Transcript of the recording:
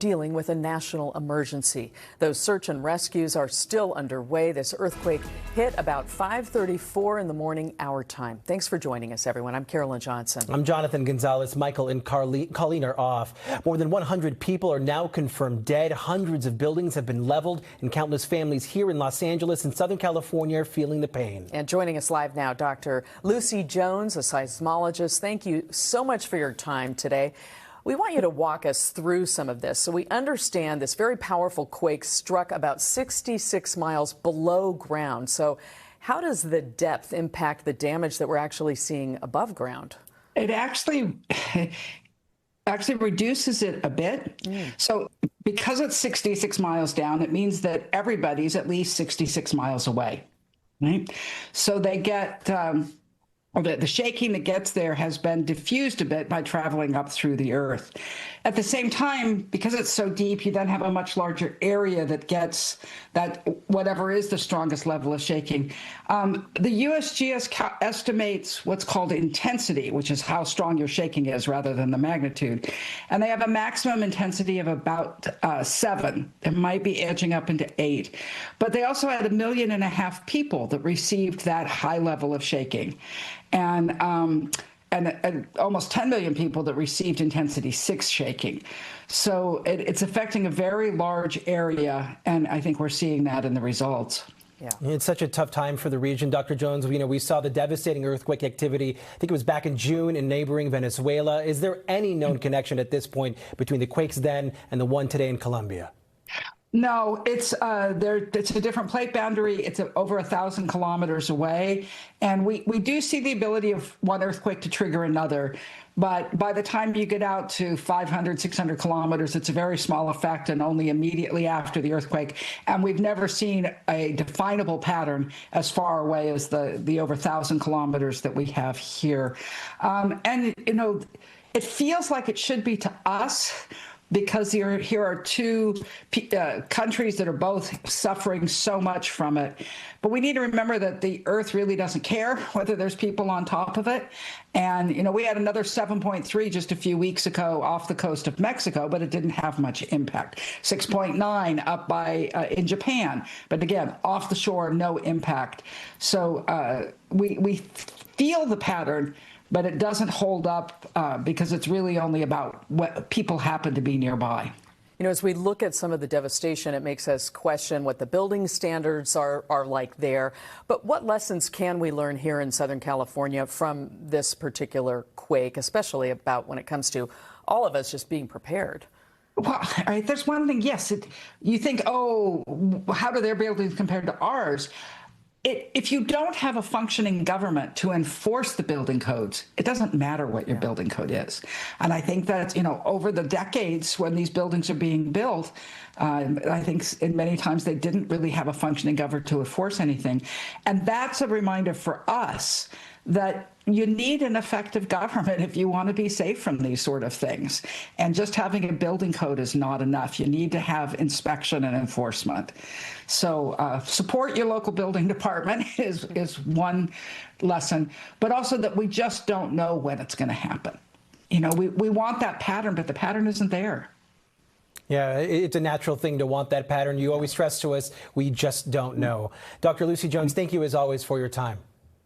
dealing with a national emergency. Those search and rescues are still underway. This earthquake hit about 5:34 in the morning our time. Thanks for joining us, everyone. I'm Carolyn Johnson. I'm Jonathan Gonzalez. Michael and Colleen are off. More than 100 people are now confirmed dead. Hundreds of buildings have been leveled, and countless families here in Los Angeles and Southern California are feeling the pain. And joining us live now, Dr. Lucy Jones, a seismologist. Thank you so much for your time today. We want you to walk us through some of this so we understand this very powerful quake struck about 66 miles below ground. So how does the depth impact the damage that we're actually seeing above ground? It actually reduces it a bit. So because it's 66 miles down, it means that everybody's at least 66 miles away, right? So they get... the shaking that gets there has been diffused a bit by traveling up through the earth. At the same time, because it's so deep, you then have a much larger area that gets that whatever is the strongest level of shaking. The USGS estimates what's called intensity, which is how strong your shaking is rather than the magnitude. And they have a maximum intensity of about 7. It might be edging up into 8. But they also had 1.5 million people that received that high level of shaking. And almost 10 million people that received intensity 6 shaking. So it's affecting a very large area, and I think we're seeing that in the results. Yeah. It's such a tough time for the region. Dr. Jones, we saw the devastating earthquake activity, I think it was back in June in neighboring Venezuela. Is there any known connection at this point between the quakes then and the one today in Colombia? No, it's a different plate boundary. It's over 1,000 kilometers away. And we do see the ability of one earthquake to trigger another. But by the time you get out to 500, 600 kilometers, it's a very small effect and only immediately after the earthquake. And we've never seen a definable pattern as far away as the over 1,000 kilometers that we have here. And, it feels like it should be to us, because here are two countries that are both suffering so much from it. But we need to remember that the Earth really doesn't care whether there's people on top of it. And, we had another 7.3 just a few weeks ago off the coast of Mexico, but it didn't have much impact. 6.9 up in Japan. But again, off the shore, no impact. So we feel the pattern, but it doesn't hold up because it's really only about what people happen to be nearby. As we look at some of the devastation, it makes us question what the building standards are like there. But what lessons can we learn here in Southern California from this particular quake, especially about when it comes to all of us just being prepared? Well, there's one thing, yes, you think, oh, how do their buildings compare to ours? If you don't have a functioning government to enforce the building codes, it doesn't matter what your building code is. And I think that, over the decades when these buildings are being built, I think in many times they didn't really have a functioning government to enforce anything. And that's a reminder for us that you need an effective government if you want to be safe from these sort of things. And just having a building code is not enough. You need to have inspection and enforcement. So support your local building department is one lesson, but also that we just don't know when it's going to happen. We want that pattern, but the pattern isn't there. Yeah, it's a natural thing to want that pattern. You always stress to us, we just don't know. Dr. Lucy Jones, thank you as always for your time.